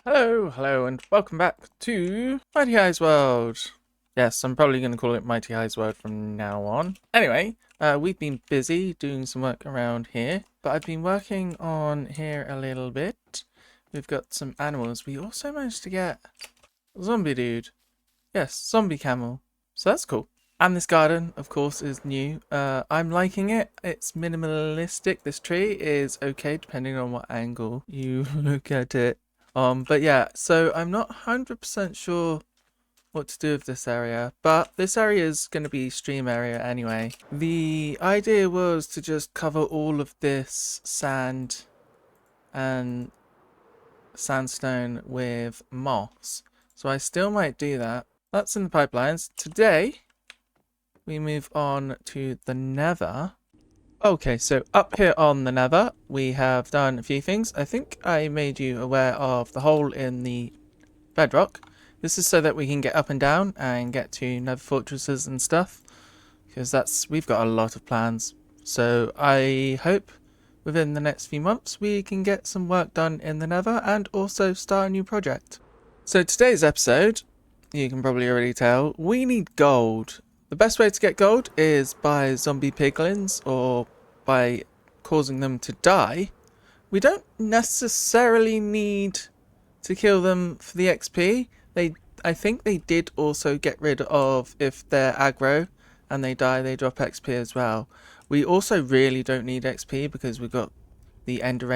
Hello, and welcome back to Mighty High's World. Yes, I'm probably going to call it Mighty High's World from now on. Anyway, we've been busy doing some work around here, but I've been working on here a little bit. We've got some animals. We also managed to get a zombie dude. Yes, zombie camel. So that's cool. And this garden, of course, is new. I'm liking it. It's minimalistic. This tree is okay depending on what angle you look at it. But yeah, so I'm not 100% sure what to do with this area, but this area is going to be stream area anyway. The idea was to just cover all of this sand and sandstone with moss. So I still might do that. That's in the pipelines. Today, we move on to the nether. Okay, so up here on the nether, we have done a few things. I think I made you aware of the hole in the bedrock. This is so that we can get up and down and get to nether fortresses and stuff, because we've got a lot of plans. So I hope within the next few months we can get some work done in the nether and also start a new project. So today's episode, you can probably already tell, we need gold. The best way to get gold is by zombie piglins or by causing them to die. We don't necessarily need to kill them for the XP. I think they did also get rid of if they're aggro and they die, they drop XP as well. We also really don't need XP because we've got the Ender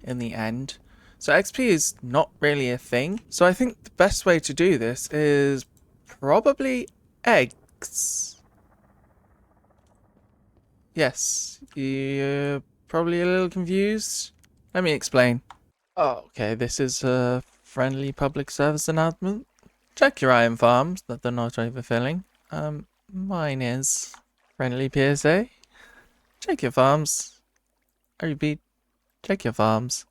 in the end. So XP is not really a thing. So I think the best way to do this is probably eggs. Yes, you're probably a little confused. Let me explain. Oh, okay, this is a friendly public service announcement. Check your iron farms that they're not overfilling. Mine is. Friendly PSA. Check your farms. I repeat, check your farms.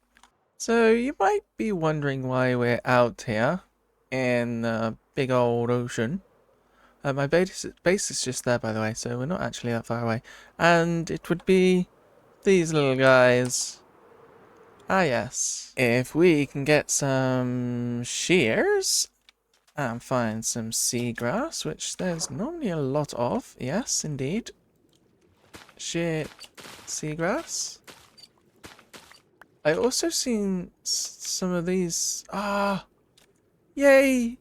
So you might be wondering why we're out here in the big old ocean. My base is just there, by the way, so we're not actually that far away. And it would be these little guys. Ah, yes. If we can get some shears and find some seagrass, which there's normally a lot of. Yes, indeed. Sheer seagrass. I also seen some of these. Ah, yay!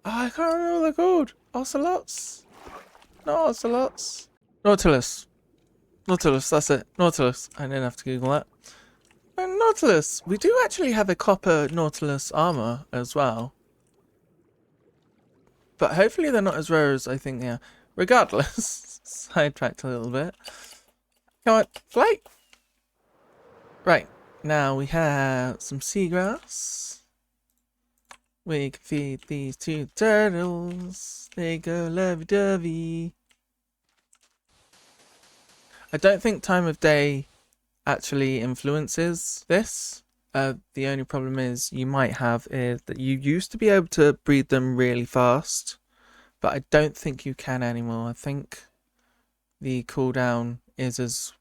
I can't remember what they're called. Ocelots? No, ocelots. Nautilus. Nautilus, that's it. Nautilus. I didn't have to Google that. And Nautilus. We do actually have a copper Nautilus armor as well. But hopefully they're not as rare as I think they are. Regardless, sidetracked a little bit. Come on, flight! Right, now we have some seagrass. We can feed these two turtles. They go lovey-dovey. I don't think time of day actually influences this. The only problem is you might have is that you used to be able to breed them really fast, but I don't think you can anymore. I think the cooldown is as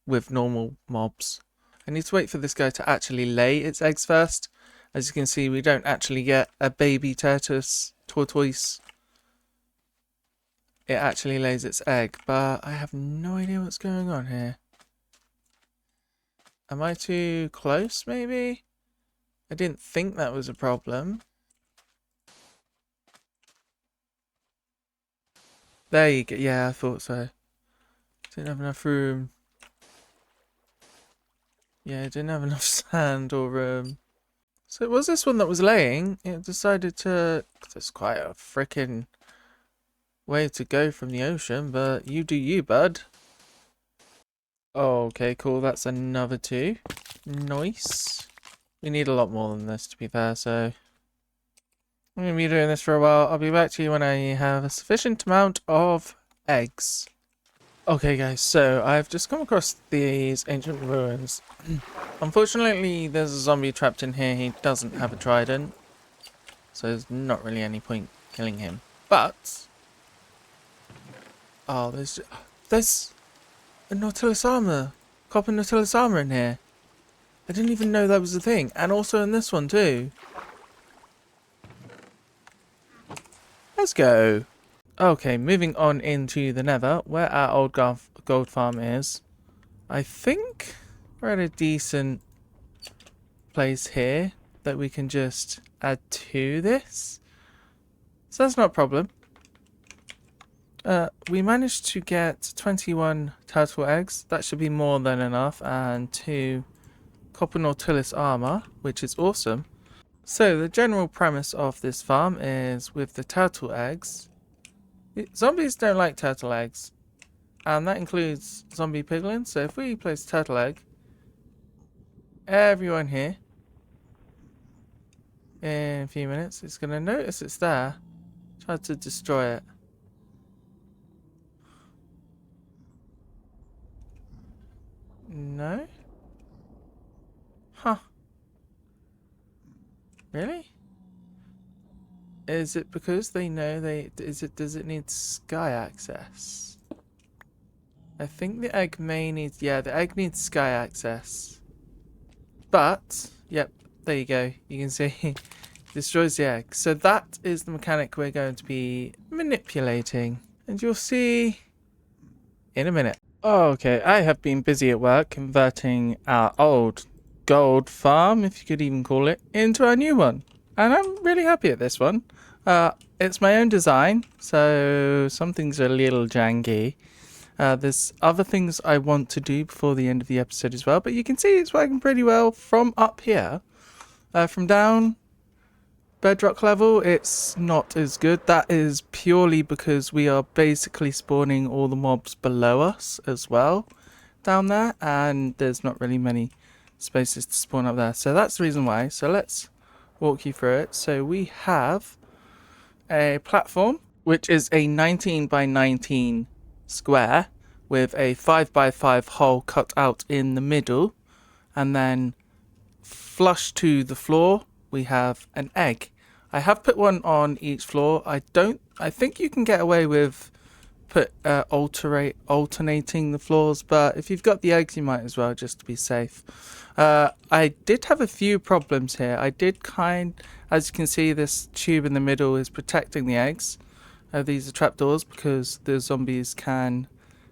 with normal mobs. I need to wait for this guy to actually lay its eggs first. As you can see, we don't actually get a baby tortoise. It actually lays its egg, but I have no idea what's going on here. Am I too close, maybe? I didn't think that was a problem. There you go. Yeah, I thought so. Didn't have enough room. Yeah, didn't have enough sand or room. So it was this one that was laying. It decided to... There's quite a frickin' way to go from the ocean, but you do you, bud. Okay, cool. That's another two. Nice. We need a lot more than this, to be fair, so... I'm going to be doing this for a while. I'll be back to you when I have a sufficient amount of eggs. Okay, guys, so I've just come across these ancient ruins. Unfortunately, there's a zombie trapped in here. He doesn't have a trident, so there's not really any point killing him. But... Oh, there's a Nautilus armor. Copper Nautilus armor in here. I didn't even know that was a thing. And also in this one too. Let's go. Okay, moving on into the nether, where our old gold farm is. I think we're at a decent place here that we can just add to this. So that's not a problem. We managed to get 21 turtle eggs. That should be more than enough. And 2 copper nautilus armor, which is awesome. So the general premise of this farm is with the turtle eggs. Zombies don't like turtle eggs. And that includes zombie piglins. So if we place turtle egg, everyone here in a few minutes is going to notice it's there. Try to destroy it. No? Huh. Really? Is it because they know does it need sky access? I think the egg may need, yeah, the egg needs sky access. But, yep, there you go. You can see destroys the egg. So that is the mechanic we're going to be manipulating. And you'll see in a minute. Okay, I have been busy at work converting our old gold farm, if you could even call it, into our new one. And I'm really happy at this one. It's my own design, so some things are a little janky. There's other things I want to do before the end of the episode as well, but you can see it's working pretty well from up here. From down bedrock level, it's not as good. That is purely because we are basically spawning all the mobs below us as well down there, and there's not really many spaces to spawn up there. So that's the reason why. So let's walk you through it. So we have a platform, which is a 19 by 19 square with a 5 by 5 hole cut out in the middle, and then flush to the floor we have an egg. I have put one on each floor. I think you can get away with alternating the floors, but if you've got the eggs you might as well, just to be safe. I did have a few problems here. As you can see, this tube in the middle is protecting the eggs. These are trapdoors because the zombies can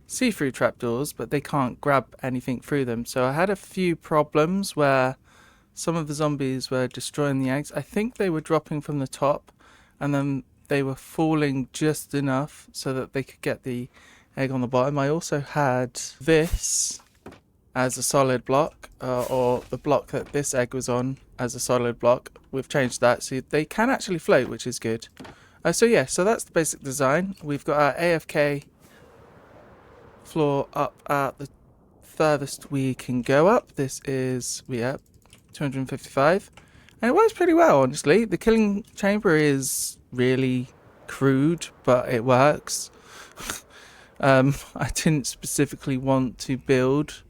see through trapdoors, but they can't grab anything through them. So I had a few problems where some of the zombies were destroying the eggs. I think they were dropping from the top, and then they were falling just enough so that they could get the egg on the bottom. I also had this as a solid block, or the block that this egg was on as a solid block. We've changed that so they can actually float, which is good. So that's the basic design. We've got our AFK floor up at the furthest we can go up. This is 255, and it works pretty well, honestly. The killing chamber is really crude, but it works. I didn't specifically want to build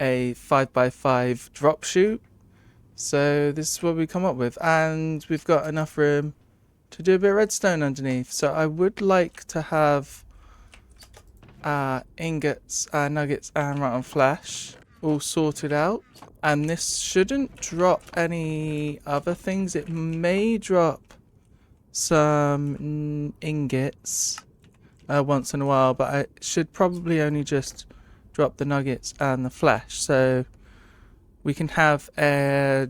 a 5 by 5 drop chute, so this is what we come up with, and we've got enough room to do a bit of redstone underneath. So I would like to have ingots, nuggets and rotten flesh all sorted out, and this shouldn't drop any other things. It may drop some ingots once in a while, but I should probably only just drop the nuggets and the flesh, so we can have a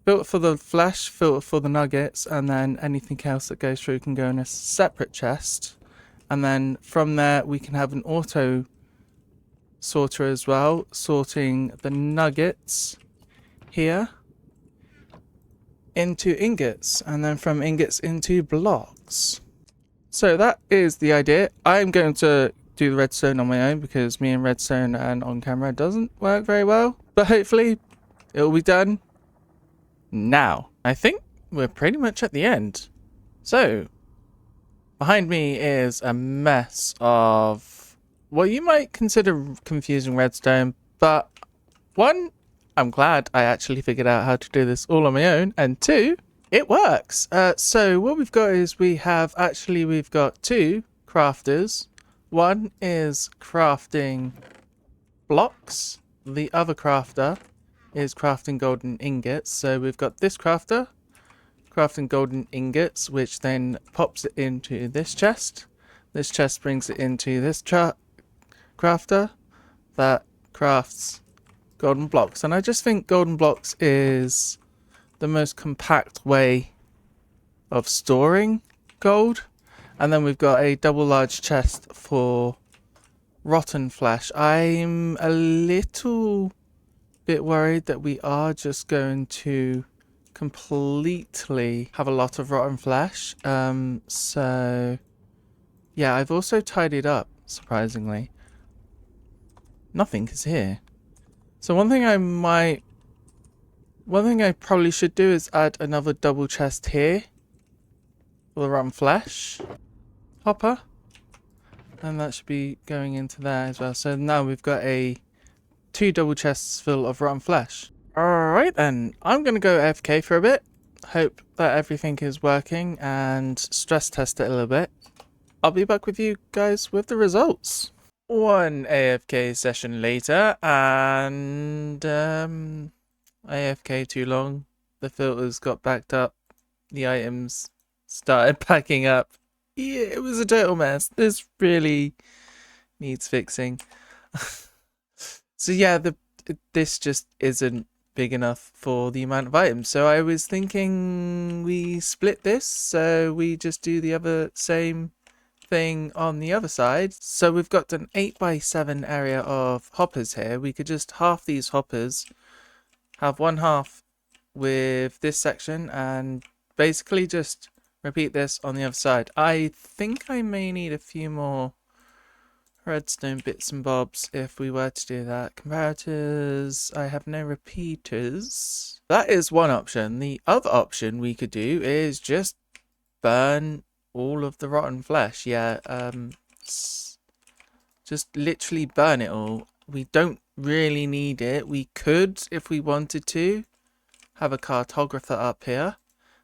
filter for the flesh, filter for the nuggets, and then anything else that goes through can go in a separate chest. And then from there we can have an auto sorter as well, sorting the nuggets here into ingots, and then from ingots into blocks. So that is the idea. I'm going to do the redstone on my own because me and redstone and on camera doesn't work very well, but hopefully it will be done now. I think we're pretty much at the end. So behind me is a mess of what you might consider confusing redstone, but one, I'm glad I actually figured out how to do this all on my own, and two, it works. So what we've got is we've got 2 crafters. One is crafting blocks, the other crafter is crafting golden ingots. So we've got this crafter crafting golden ingots, which then pops it into this chest. This chest brings it into this crafter that crafts golden blocks. And I just think golden blocks is the most compact way of storing gold. And then we've got a double large chest for rotten flesh. I'm a little bit worried that we are just going to completely have a lot of rotten flesh. So yeah, I've also tidied up, surprisingly. Nothing is here. So one thing I probably should do is add another double chest here for the rotten flesh hopper. And that should be going into there as well. So now we've got two double chests full of rotten flesh. Alright then, I'm going to go AFK for a bit. Hope that everything is working and stress test it a little bit. I'll be back with you guys with the results. One AFK session later, and AFK too long. The filters got backed up. The items started packing up. Yeah, it was a total mess. This really needs fixing. So yeah, this just isn't big enough for the amount of items. So I was thinking we split this, so we just do the other same thing on the other side. So we've got an 8x7 area of hoppers here. We could just half these hoppers, have one half with this section, and basically just repeat this on the other side. I think I may need a few more redstone bits and bobs if we were to do that. Comparators, I have no repeaters. That is one option. The other option we could do is just burn all of the rotten flesh. Yeah, just literally burn it all. We don't really need it. We could, if we wanted to, have a cartographer up here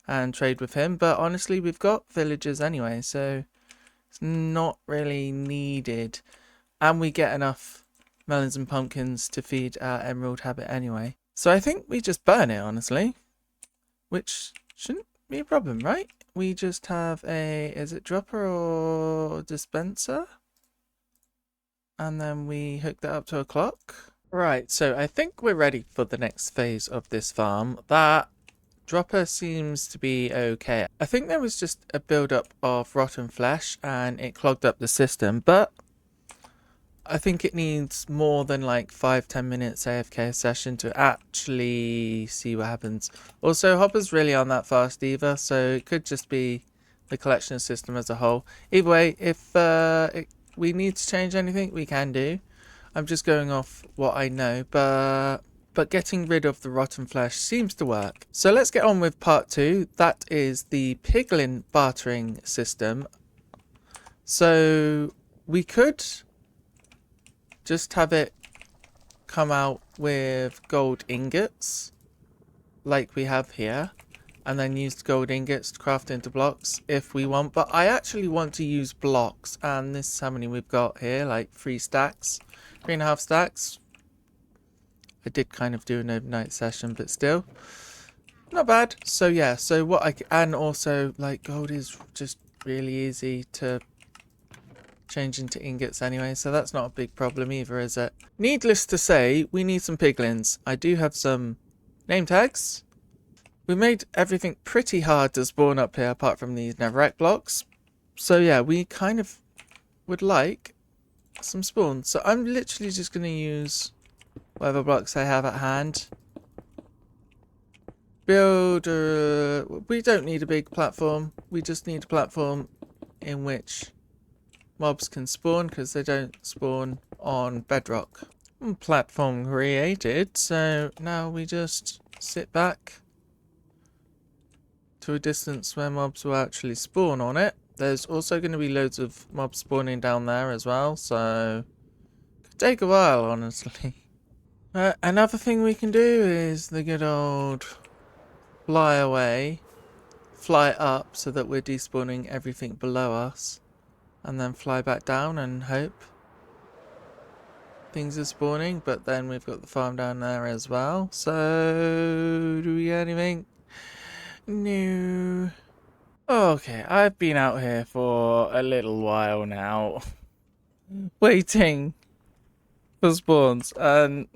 and trade with him, but honestly we've got villagers anyway, so it's not really needed, and we get enough melons and pumpkins to feed our emerald habit anyway. So I think we just burn it, honestly, which shouldn't be a problem, right? We just have is it dropper or dispenser, and then we hook that up to a clock. Right, so I think we're ready for the next phase of this farm. That dropper seems to be okay. I think there was just a build-up of rotten flesh and it clogged up the system, but I think it needs more than like 5-10 minutes AFK session to actually see what happens. Also, hoppers really aren't that fast either, so it could just be the collection system as a whole. Either way, if we need to change anything, we can do. I'm just going off what I know, but getting rid of the rotten flesh seems to work. So let's get on with part 2. That is the piglin bartering system. So we could just have it come out with gold ingots like we have here, and then use the gold ingots to craft into blocks if we want. But I actually want to use blocks, and this is how many we've got here, like 3 stacks, 3.5 stacks. I did kind of do an overnight session, but still not bad. So yeah, so what and also like gold is just really easy to change into ingots anyway, so that's not a big problem either, is it? Needless to say, we need some piglins. I do have some name tags. We made everything pretty hard to spawn up here apart from these netherrack blocks. So yeah, we kind of would like some spawns. So I'm literally just going to use whatever blocks I have at hand. Build we don't need a big platform. We just need a platform in which mobs can spawn, because they don't spawn on bedrock. Platform created, so now we just sit back to a distance where mobs will actually spawn on it. There's also going to be loads of mobs spawning down there as well, so it could take a while, honestly. Another thing we can do is the good old fly away, fly up so that we're despawning everything below us, and then fly back down and hope things are spawning, but then we've got the farm down there as well. So, do we get anything? No. Okay, I've been out here for a little while now, waiting for spawns, and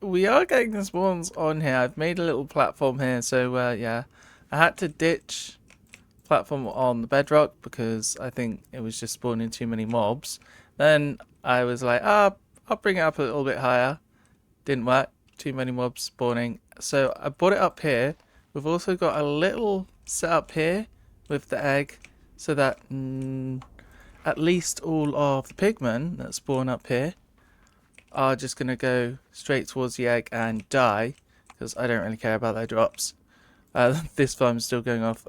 we are getting the spawns on here. I've made a little platform here, so yeah, I had to ditch platform on the bedrock because I think it was just spawning too many mobs. Then I was like, I'll bring it up a little bit higher. Didn't work, too many mobs spawning. So I brought it up here. We've also got a little setup here with the egg so that at least all of the pigmen that spawn up here are just going to go straight towards the egg and die because I don't really care about their drops. This farm's still going off.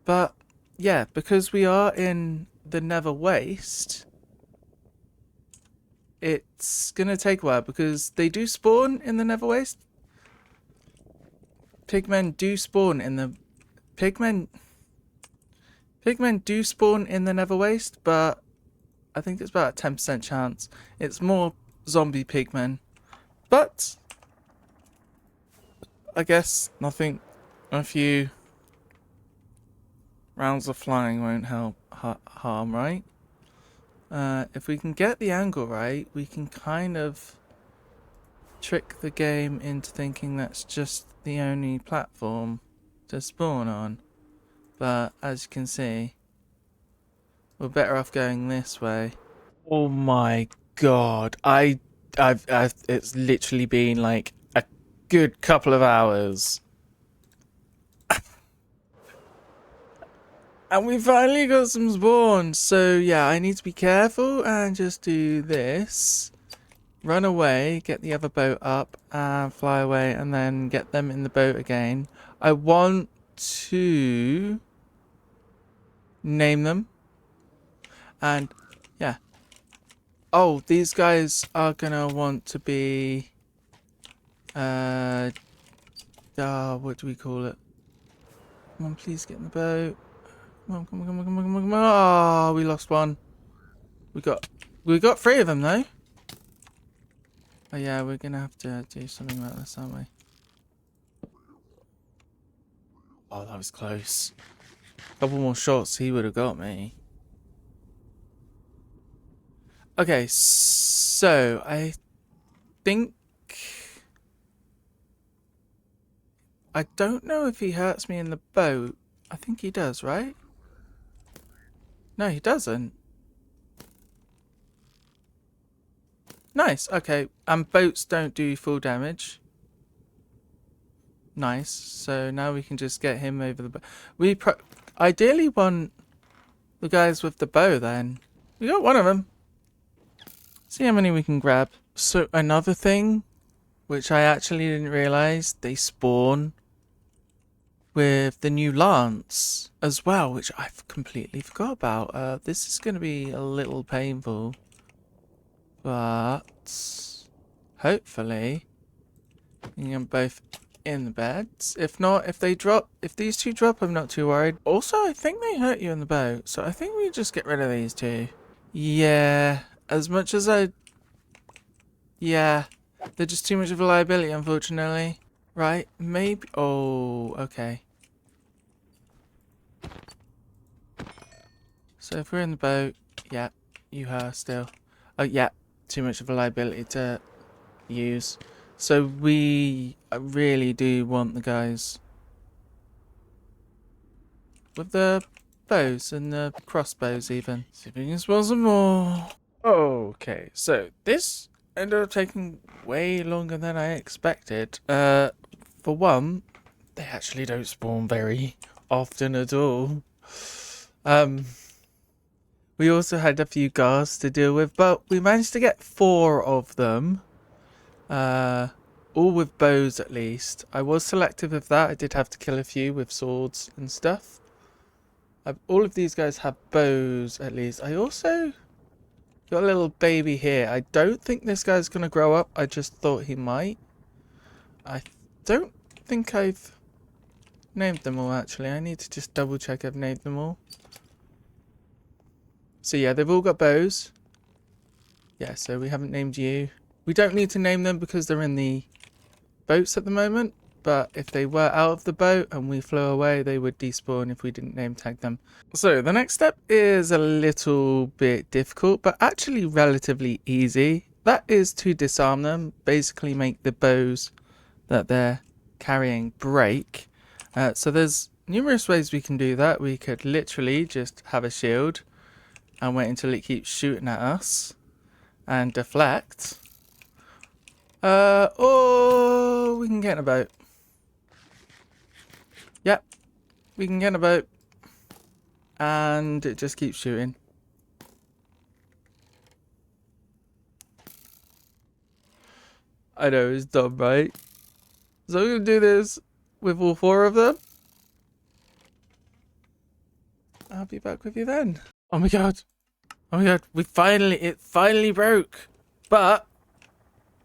But yeah, because we are in the Nether Waste, it's going to take a while because they do spawn in the Nether Waste. Pigmen do spawn in the... Pigmen do spawn in the Nether Waste, but I think it's about a 10% chance. It's more zombie pigmen. But I guess nothing, a few rounds of flying won't help harm, right? If we can get the angle right, we can kind of trick the game into thinking that's just the only platform to spawn on. But as you can see, we're better off going this way. Oh my god. I've it's literally been like a good couple of hours. And we finally got some spawns. So yeah, I need to be careful and just do this. Run away, get the other boat up and fly away and then get them in the boat again. I want to name them. And yeah. Oh, these guys are gonna want to be what do we call it? Come on, please get in the boat. Come on, come on, come on, come on, come on, come on. Oh, we lost one. We got 3 of them though. Oh yeah, we're gonna have to do something about this, aren't we? Oh, that was close. A couple more shots, he would have got me. Okay, so I think... I don't know if he hurts me in the boat. I think he does, right? No, he doesn't. Nice, okay. And boats don't do full damage. Nice. So now we can just get him over the boat. We ideally want the guys with the bow then. We got one of them. See how many we can grab. So another thing, which I actually didn't realise, they spawn with the new lance as well, which I've completely forgot about. This is going to be a little painful, but hopefully we can get both in the beds. If not, if these two drop, I'm not too worried. Also, I think they hurt you in the boat, so I think we just get rid of these two. Yeah, as much as yeah, they're just too much of a liability, unfortunately. Right, maybe... Oh, okay. So if we're in the boat, yeah, you her still. Oh, yeah, too much of a liability to use. So we really do want the guys with the bows and the crossbows even. See if we can spawn some more. Okay, so this ended up taking way longer than I expected. For one, they actually don't spawn very often at all. We also had a few guards to deal with, but we managed to get 4 of them. All with bows at least. I was selective of that. I did have to kill a few with swords and stuff. All of these guys have bows at least. I also got a little baby here. I don't think this guy's going to grow up. I just thought he might. I don't think I've named them all actually. I need to just double check I've named them all. So yeah, they've all got bows. Yeah, so we haven't named you. We don't need to name them because they're in the boats at the moment. But if they were out of the boat and we flew away, they would despawn if we didn't name tag them. So the next step is a little bit difficult, but actually relatively easy. That is to disarm them, basically make the bows that they're carrying break. So there's numerous ways we can do that. We could literally just have a shield and wait until it keeps shooting at us and deflect. Or we can get in a boat. Yep, we can get in a boat and it just keeps shooting. I know, it's dumb, right? So we're gonna do this with all 4 of them. I'll be back with you then. Oh my god. Oh my god, it finally broke. But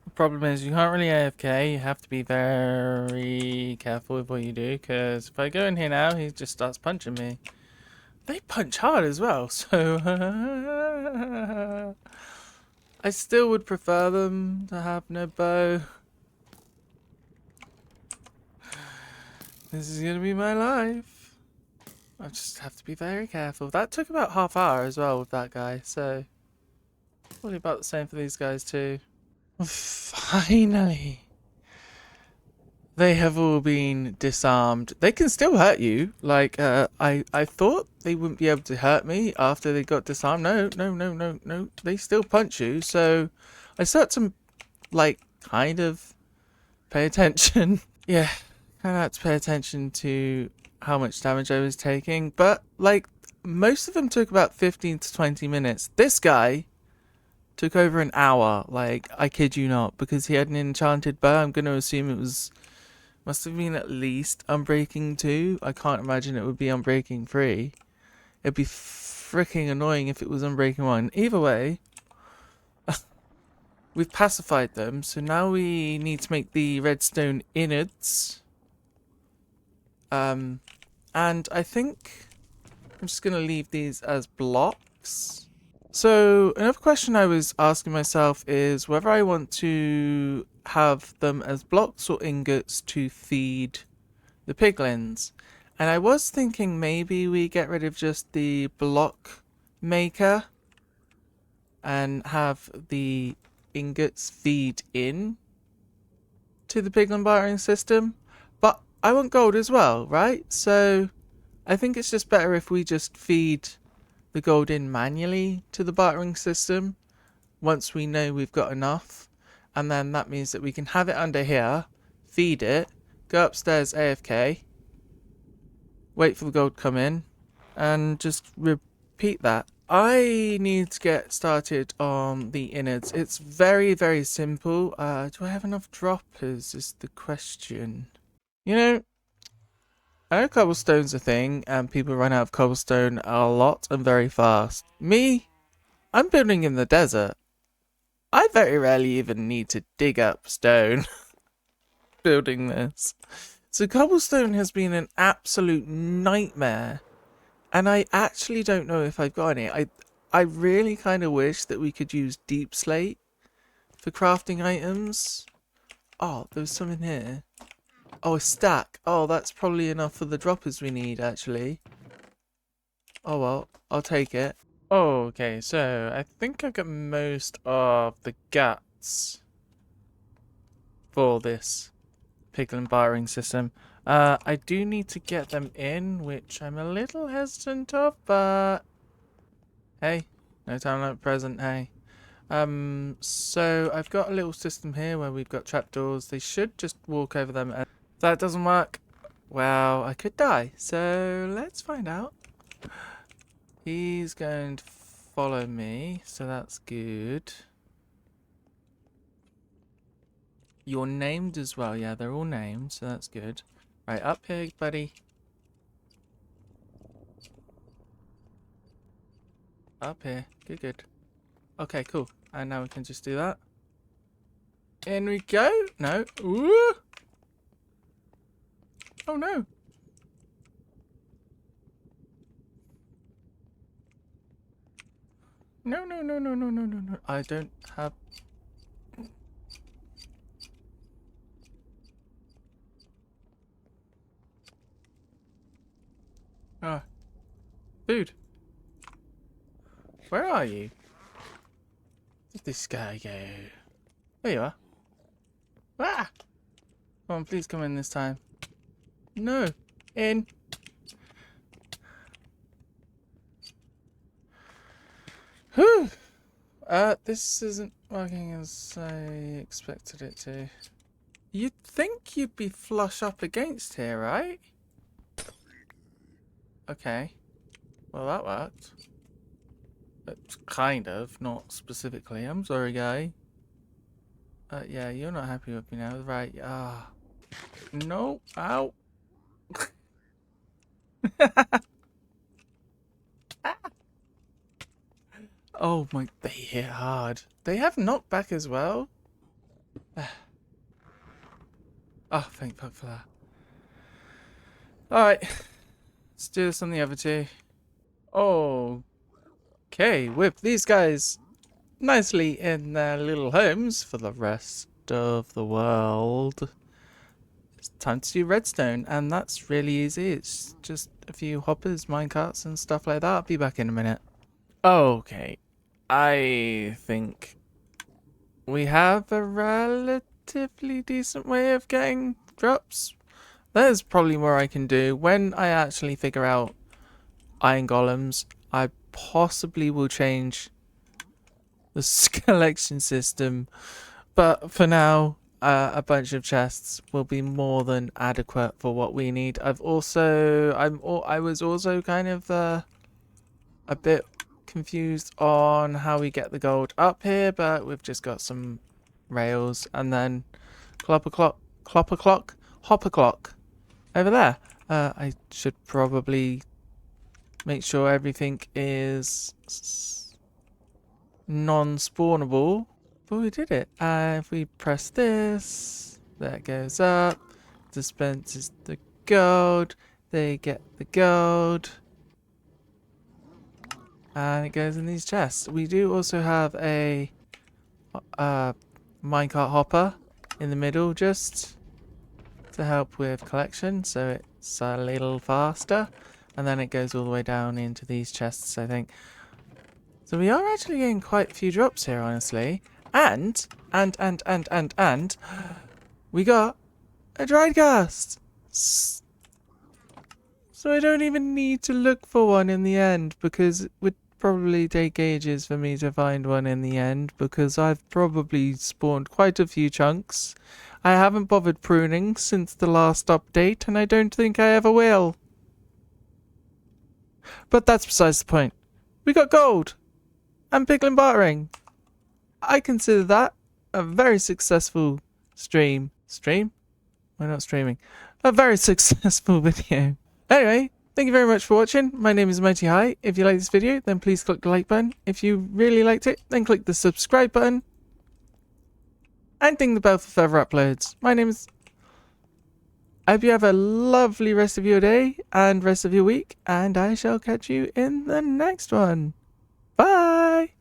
the problem is you can't really AFK. You have to be very careful with what you do, because if I go in here now, he just starts punching me. They punch hard as well, so I still would prefer them to have no bow. This is gonna be my life. I just have to be very careful. That took about half hour as well with that guy, so probably about the same for these guys too. Finally, they have all been disarmed. They can still hurt you. Like, I thought they wouldn't be able to hurt me after they got disarmed. No. They still punch you. So I start to, like, kind of pay attention. Yeah, kind of had to pay attention to how much damage I was taking. But, like, most of them took about 15 to 20 minutes. This guy took over an hour. Like, I kid you not. Because he had an enchanted bow, I'm going to assume it must have been at least Unbreaking 2. I can't imagine it would be Unbreaking 3. It'd be freaking annoying if it was Unbreaking 1. Either way, we've pacified them. So now we need to make the redstone innards. And I think I'm just going to leave these as blocks. So another question I was asking myself is whether I want to have them as blocks or ingots to feed the piglins. And I was thinking maybe we get rid of just the block maker and have the ingots feed in to the piglin bartering system. But I want gold as well, right? So I think it's just better if we just feed the gold in manually to the bartering system once we know we've got enough. And then that means that we can have it under here, feed it, go upstairs AFK, wait for the gold to come in, and just repeat that. I need to get started on the innards. It's very, very simple. Do I have enough droppers is the question. You know, I know cobblestone's a thing, and people run out of cobblestone a lot and very fast. Me, I'm building in the desert. I very rarely even need to dig up stone building this. So cobblestone has been an absolute nightmare. And I actually don't know if I've got any. I really kind of wish that we could use deep slate for crafting items. Oh, there's some in here. Oh, a stack. Oh, that's probably enough for the droppers we need, actually. Oh well, I'll take it. Okay, so I think I've got most of the guts for this piglin bartering system. I do need to get them in, which I'm a little hesitant of, but hey, no time like present, hey. So I've got a little system here where we've got trapdoors. They should just walk over them. If that doesn't work, well, I could die. So let's find out. He's going to follow me, so that's good. You're named as well. Yeah, they're all named, so that's good. Right, up here, buddy. Up here. Good, good. Okay, cool. And now we can just do that. In we go. No. Ooh. Oh, no. No, no, no, no, no, no, no, no. I don't have... Ah. Food. Where are you? Where'd this guy go? There you are. Ah! Come on, please come in this time. No. In. Whew. This isn't working as I expected it to. You'd think you'd be flush up against here, right? Okay. Well, that worked. It's kind of, not specifically. I'm sorry, guy. Yeah, you're not happy with me now, right? Ah. No. Ow. Oh my, they hit hard. They have knockback as well. Oh, thank fuck for that. Alright. Let's do this on the other two. Okay, with these guys nicely in their little homes for the rest of the world. It's time to do redstone, and that's really easy. It's just a few hoppers, minecarts, and stuff like that. I'll be back in a minute. Okay, I think we have a relatively decent way of getting drops. There's probably more I can do. When I actually figure out iron golems, I possibly will change the collection system. But for now, a bunch of chests will be more than adequate for what we need. I was also kind of a bit confused on how we get the gold up here, but we've just got some rails and then hopper clock over there. I should probably make sure everything is non-spawnable. But we did it. If we press this, that goes up, dispenses the gold, they get the gold, and it goes in these chests. We do also have a minecart hopper in the middle just to help with collection, so it's a little faster, and then it goes all the way down into these chests, I think. So we are actually getting quite a few drops here, honestly. And we got a dried ghast. So I don't even need to look for one in the end, because it would probably take ages for me to find one in the end, because I've probably spawned quite a few chunks. I haven't bothered pruning since the last update, and I don't think I ever will. But that's besides the point. We got gold and pickling bartering. I consider that a very successful stream. Stream? We're not streaming. A very successful video. Anyway, thank you very much for watching. My name is Mighty High. If you like this video, then please click the like button. If you really liked it, then click the subscribe button. And ding the bell for further uploads. My name is... I hope you have a lovely rest of your day and rest of your week. And I shall catch you in the next one. Bye!